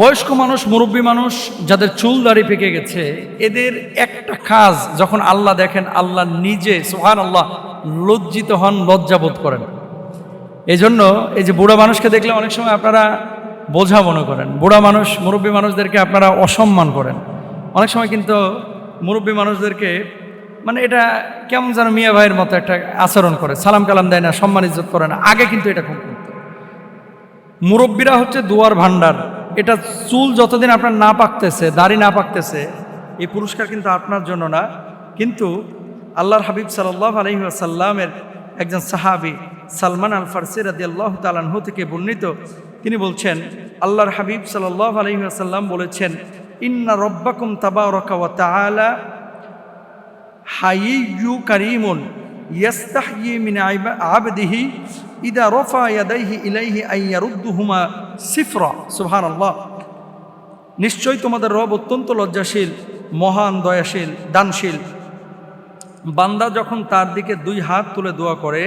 বয়স্ক মানুষ, মুরব্বী মানুষ, যাদের চুল দাড়ি পেকে গেছে, এদের একটা কাজ যখন আল্লাহ দেখেন, আল্লাহ নিজে সুবহানাল্লাহ লজ্জিত হন, লজ্জাবোধ করেন। এই জন্য এই যে বুড়া মানুষকে দেখলে অনেক সময় আপনারা বোঝা মনে করেন, বুড়া মানুষ, মুরব্বী মানুষদেরকে আপনারা অসম্মান করেন। অনেক সময় কিন্তু মুরব্বী মানুষদেরকে মানে এটা কেমন যেন মিয়া ভাইয়ের মতো একটা আচরণ করে, সালাম কালাম দেয় না, সম্মান ইজ্জত করে না। আগে কিন্তু এটা খুব করত। মুরব্বীরা হচ্ছে দুয়ার ভান্ডার। এটা চুল যতদিন আপনার না পাকতেছে, দাড়ি না পাকতেছে, এই পুরস্কার কিন্তু আপনার জন্য না, কিন্তু আল্লাহর হাবিব সাল্লাল্লাহু আলাইহি ওয়াসাল্লামের একজন সাহাবী সালমান আল ফারসি রাদিয়াল্লাহু তাআলা আনহু থেকে বর্ণিত। তিনি বলছেন, আল্লাহর হাবিব সাল্লাল্লাহু আলাইহি ওয়াসাল্লাম বলেছেন, ইন্না রব্বাকুম তাবারাকা ওয়া তাআলা হাইয়্যু কারীমুন ইয়াস্তাহয়ি মিন আবদিহি ইদা রফা ইয়াদাইহি ইলাইহি আন ইয়ারুদ্দুহুমা সিফরা। সুবহানাল্লাহ। নিশ্চয়ই তোমাদের রব অত্যন্ত লজ্জাশীল, মহান, দয়াশীল, দানশীল। বান্দা যখন তার দিকে দুই হাত তুলে দোয়া করে,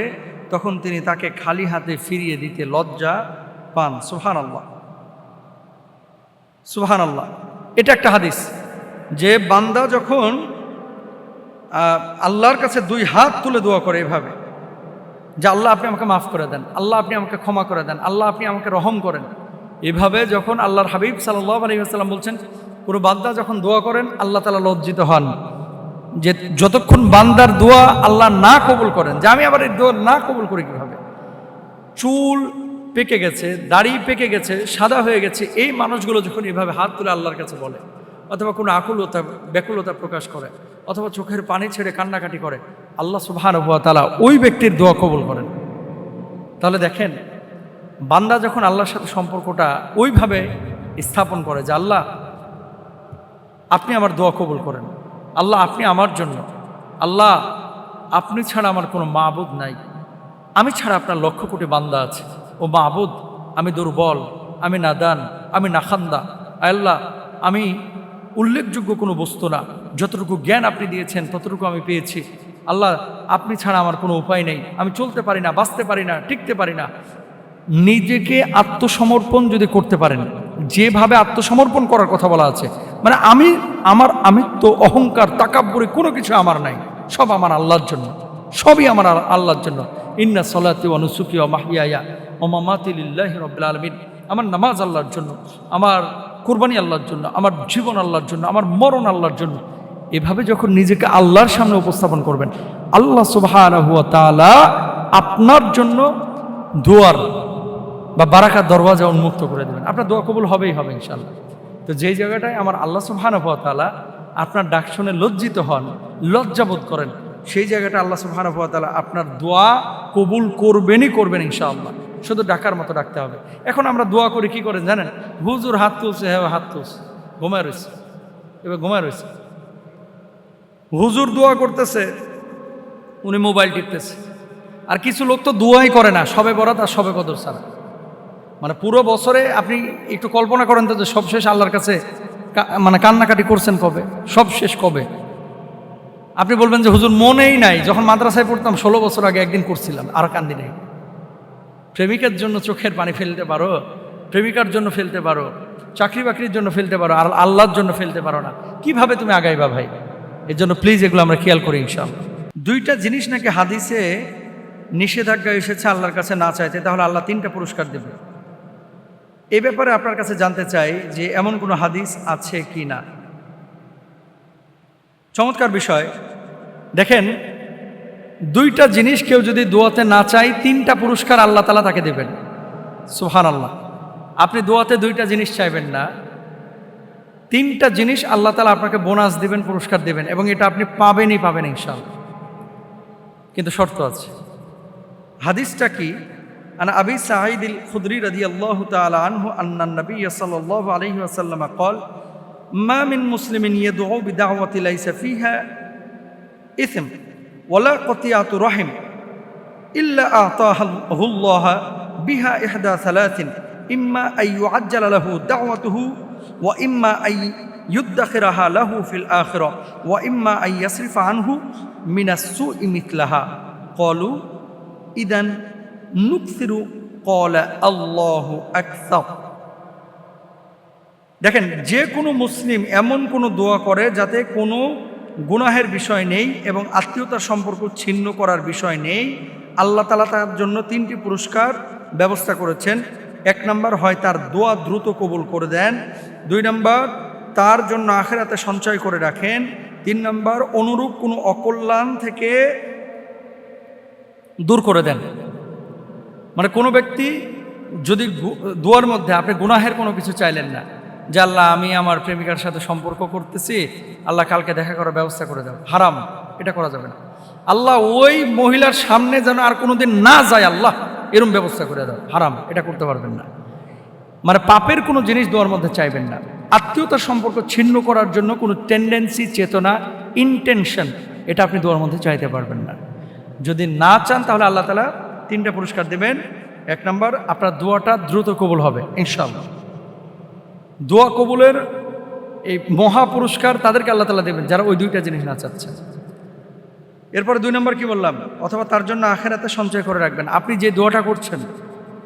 তখন তিনি তাকে খালি হাতে ফিরিয়ে দিতে লজ্জা পান। সুবহানাল্লাহ, সুবহানাল্লাহ। এটা একটা হাদিস যে বান্দা যখন আল্লাহর কাছে দুই হাত তুলে দোয়া করে এভাবে, যে আল্লাহ আপনি আমাকে মাফ করে দেন, আল্লাহ আপনি আমাকে ক্ষমা করে দেন, আল্লাহ আপনি আমাকে রহম করেন, এভাবে যখন আল্লাহর হাবিব সাল্লাল্লাহু আলাইহি ওয়াসাল্লাম বলছেন, কোনো বান্দা যখন দোয়া করেন আল্লাহ তাআলা লজ্জিত হন। যে যতক্ষণ বান্দার দোয়া আল্লাহ না কবুল করেন, যে আমি আবার এই দোয়া না কবুল করি কীভাবে, চুল পেকে গেছে, দাড়ি পেকে গেছে, সাদা হয়ে গেছে, এই মানুষগুলো যখন এভাবে হাত তুলে আল্লাহর কাছে বলে, অথবা কোনো আকুলতা, ব্যাকুলতা প্রকাশ করে, অথবা চোখের পানি ছেড়ে কান্নাকাটি করে, আল্লাহ সুবহানাহু ওয়া তাআলা ওই ব্যক্তির দোয়া কবুল করেন। তাহলে দেখেন, বান্দা যখন আল্লাহর সাথে সম্পর্কটা ওইভাবে স্থাপন করে যে আল্লাহ আপনি আমার দোয়া কবুল করেন, আল্লাহ আপনি আমার জন্য, আল্লাহ আপনি ছাড়া আমার কোনো মাবুদ নাই, আমি ছাড়া আপনার লক্ষ কোটি বান্দা আছে, ও মাবুদ আমি দুর্বল, আমি নাদান, আমি নাখান্দা, আল্লাহ আমি উল্লেখযোগ্য কোনো বস্তু না, যতটুকু জ্ঞান আপনি দিয়েছেন ততটুকু আমি পেয়েছি, আল্লাহ আপনি ছাড়া আমার কোনো উপায় নেই, আমি চলতে পারি না, বাঁচতে পারি না, টিকতে পারি না। নিজেকে আত্মসমর্পণ যদি করতে পারেন, যেভাবে আত্মসমর্পণ করার কথা বলা আছে, মানে আমি তো অহংকার, তাকাব্বুরি কোনো কিছু আমার নাই, সব আমার আল্লাহর জন্য, সবই আমার আল্লাহর জন্য। ইন্না সলাতি ওয়া নুসুকি ওয়া মাহইয়ায়া ওয়া মামাতি লিল্লাহি রাব্বিল আলামিন। আমার নামাজ আল্লাহর জন্য, আমার কুরবানি আল্লাহর জন্য, আমার জীবন আল্লাহর জন্য, আমার মরণ আল্লাহর জন্য। এভাবে যখন নিজেকে আল্লাহর সামনে উপস্থাপন করবেন, আল্লাহ সুবহানাহু ওয়া তাআলা আপনার জন্য দোয়ার বা বারাকার দরওয়াজা উন্মুক্ত করে দেবেন। আপনার দোয়া কবুল হবেই হবে ইনশাআল্লাহ। তো যেই জায়গাটায় আমার আল্লাহ সুবহানাহু ওয়া তাআলা আপনার ডাক শুনে লজ্জিত হন, লজ্জাবোধ করেন, সেই জায়গাটা আল্লাহ সুবহানাহু ওয়া তাআলা আপনার দোয়া কবুল করবেন ইনশাআল্লাহ। শুধু ডাকার মতো ডাকতে হবে। এখন আমরা দোয়া করি কি করেন জানেন? হুজুর হাত তুলছে, হ্যাঁ হাত তুলছে, ঘুমায় রয়েছে, এবার ঘুমায় রয়েছে। হুজুর দোয়া করতেছে, উনি মোবাইল টিপতেছে। আর কিছু লোক তো দোয়াই করে না, সবে বরাত আর সবে কদর ছাড়া। মানে পুরো বছরে আপনি একটু কল্পনা করেন তো, যে সব শেষ আল্লাহর কাছে মানে কান্নাকাটি করছেন কবে, সব শেষ কবে? আপনি বলবেন যে হুজুর মনেই নাই, যখন মাদ্রাসায় পড়তাম 16 বছর আগে একদিন করছিলাম, আর কান্দি নেই। প্রেমিকার জন্য চোখের পানি ফেলতে পারো, প্রেমিকার জন্য ফেলতে পারো, চাকরি বাকরির জন্য ফেলতে পারো, আর আল্লাহর জন্য ফেলতে পারো না, কিভাবে তুমি আগাইবা ভাই? এর জন্য প্লিজ এগুলো আমরা খেয়াল করি ইনশাআল্লাহ। দুইটা জিনিস নাকি হাদিসে নিষেধাজ্ঞা এসেছে আল্লাহর কাছে না চাইতে, তাহলে আল্লাহ 3টা পুরস্কার দেবে। এ ব্যাপারে আপনার কাছে জানতে চাই যে এমন কোনো হাদিস আছে কি না। চমৎকার বিষয়। দেখেন, দুইটা জিনিস কেউ যদি দোয়াতে না চায়, 3টা পুরস্কার আল্লাহ তাআলা তাকে দেবেন। সুবহানাল্লাহ। আপনি দোয়াতে 2টা জিনিস চাইবেন না, 3টা জিনিস আল্লাহ তাআলা আপনাকে বোনাস দিবেন, পুরস্কার দেবেন, এবং এটা আপনি পাবেন ইনশাআল্লাহ। কিন্তু শর্ত আছে। হাদিসটা কি? আন আবি সাঈদ আল খুদরি রাদিয়াল্লাহু তাআলা আনহু আন্না নবী সাল্লাল্লাহু আলাইহি ওয়াসাল্লাম قال ما من مسلم يدعو بدعوة ليس فيها إثم ولا قطيعة رحم إلا أعطاه الله بها إحدى ثلاث إما أن يعجل له دعوته وإما أن يدخرها له في الآخرة وإما أن يصرف عنه من السوء مثلها قالوا إذن نكثر قال الله أكثر। দেখেন, যে কোনো মুসলিম এমন কোনো দোয়া করে যাতে কোনো গুনাহের বিষয় নেই এবং আত্মীয়তার সম্পর্ক ছিন্ন করার বিষয় নেই, আল্লাহ তাআলা তার জন্য 3টি পুরস্কার ব্যবস্থা করেছেন। 1 নম্বর, হয় তার দোয়া দ্রুত কবুল করে দেন। 2 নম্বর, তার জন্য আখিরাতে সঞ্চয় করে রাখেন। 3 নম্বর, অনুরূপ কোনো অকল্যাণ থেকে দূর করে দেন। মানে কোনো ব্যক্তি যদি দোয়ার মধ্যে আপনি গুনাহের কোনো কিছু চাইলেন না, যে আল্লাহ আমি আমার প্রেমিকার সাথে সম্পর্ক করতেছি, আল্লাহ কালকে দেখা করার ব্যবস্থা করে দাও, হারাম, এটা করা যাবে না। আল্লাহ ওই মহিলার সামনে যেন আর কোনোদিন না যায়, আল্লাহ এরম ব্যবস্থা করে দাও, হারাম, এটা করতে পারবেন না। মানে পাপের কোনো জিনিস দোয়ার মধ্যে চাইবেন না। আত্মীয়তার সম্পর্ক ছিন্ন করার জন্য কোনো টেন্ডেন্সি, চেতনা, ইন্টেনশন, এটা আপনি দোয়ার মধ্যে চাইতে পারবেন না। যদি না চান তাহলে আল্লাহ তাআলা 3টা পুরস্কার দেবেন। 1 নম্বর, আপনার দোয়াটা দ্রুত কবুল হবে ইনশাআল্লাহ। দোয়া কবুলের এই মহা পুরস্কার তাদেরকে আল্লাহ তাআলা দেবেন যারা ওই 2টা জিনিস না চাচ্ছে। এরপরে 2 নম্বর কি বললাম, অথবা তার জন্য আখিরাতে সঞ্চয় করে রাখবেন। আপনি যে দোয়াটা করছেন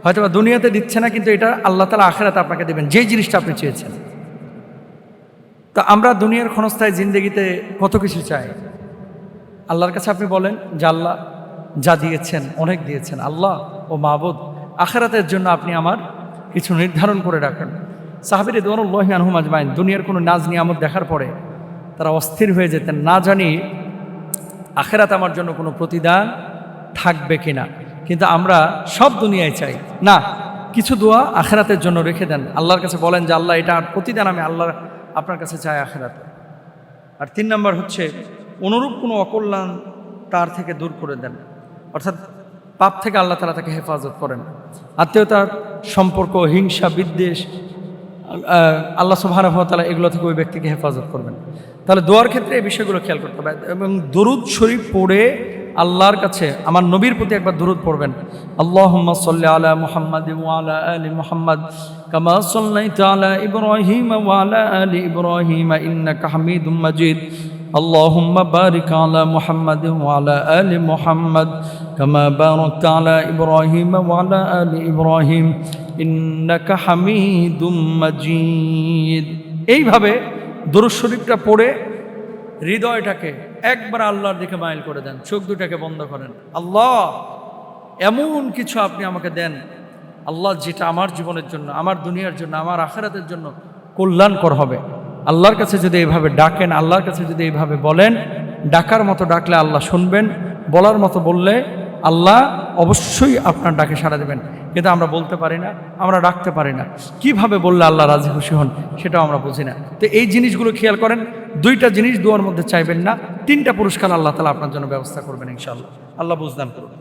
হয়তোবা দুনিয়াতে দিচ্ছে না, কিন্তু এটা আল্লাহ তাআলা আখিরাতে আপনাকে দেবেন, যেই জিনিসটা আপনি চেয়েছেন। তো আমরা দুনিয়ার ক্ষণস্থায়ী জিন্দেগিতে কত কিছু চাই। আল্লাহর কাছে আপনি বলেন যে আল্লাহ যা দিয়েছেন অনেক দিয়েছেন, আল্লাহ ও মাবুদ, আখিরাতের জন্য আপনি আমার কিছু নির্ধারণ করে রাখেন। সাহাবী রিদওয়ানুল্লাহি আনহুম আজমাইন দুনিয়ার কোনো নাজ নিয়ামত দেখার পরে তারা অস্থির হয়ে যেতেন, না জানি আখিরাতে আমার জন্য কোনো প্রতিদান থাকবে কিনা। কিন্তু আমরা সব দুনিয়ায় চাই না, কিছু দোয়া আখিরাতের জন্য রেখে দেন। আল্লাহর কাছে বলেন যে আল্লাহ এটা প্রতিদান আমি আল্লাহ আপনার কাছে চাই আখিরাতে। আর 3 নম্বর হচ্ছে, অনুরূপ কোনো অকল্যাণ তার থেকে দূর করে দেন, অর্থাৎ পাপ থেকে আল্লাহ তাআলা তাকে হেফাজত করেন। আত্মীয়তার সম্পর্ক, হিংসা, বিদ্বেষ, আল্লাহ সুবহানাহু ওয়া তাআলা এগুলো থেকে ওই ব্যক্তিকে হেফাজত করবেন। তাহলে দোয়ার ক্ষেত্রে এই বিষয়গুলো খেয়াল করতে হবে। এবং দরুদ শরীফ পড়ে আল্লাহর কাছে আমার নবীর প্রতি একবার দরুদ পড়বেন। আল্লাহুম্মা সাল্লি আলা মুহাম্মাদ ওয়া আলা আলি মুহাম্মাদ কামা সাল্লাইতা আলা ইব্রাহিম ওয়া আলা আলি ইব্রাহিম ইন্নাকা হামিদুম মাজিদ। আল্লাহুম্মা বারিক আলা মুহাম্মাদ ওয়া আলা আলি মুহাম্মাদ কামা বারাকতা আলা ইব্রাহিম ওয়া আলা আলি ইব্রাহিম ইন্নাকা হামিদুম মাজিদ। এইভাবে দরুদ শরীফটা পড়ে হৃদয়টাকে একবার আল্লাহর দিকে মাইল করে দেন, চোখ দুটাকে বন্ধ করেন। আল্লাহ এমন কিছু আপনি আমাকে দেন আল্লাহ, যেটা আমার জীবনের জন্য, আমার দুনিয়ার জন্য, আমার আখিরাতের জন্য কল্যাণকর হবে। আল্লাহর কাছে যদি এইভাবে ডাকেন, আল্লাহর কাছে যদি এইভাবে বলেন, ডাকার মতো ডাকলে আল্লাহ শুনবেন, বলার মতো বললে আল্লাহ অবশ্যই আপনার ডাকে সাড়া দেবেন। কিন্তু আমরা বলতে পারি না, আমরা ডাকতে পারি না, কিভাবে বললে আল্লাহ রাজি খুশি হন সেটাও আমরা বুঝি না। তো এই জিনিসগুলো খেয়াল করেন। 2টা জিনিস দোয়ার মধ্যে চাইবেন না, 3টা পুরস্কার আল্লাহ তাআলা আপনার জন্য ব্যবস্থা করবেন ইনশাআল্লাহ। আল্লাহ বুঝদান করুন।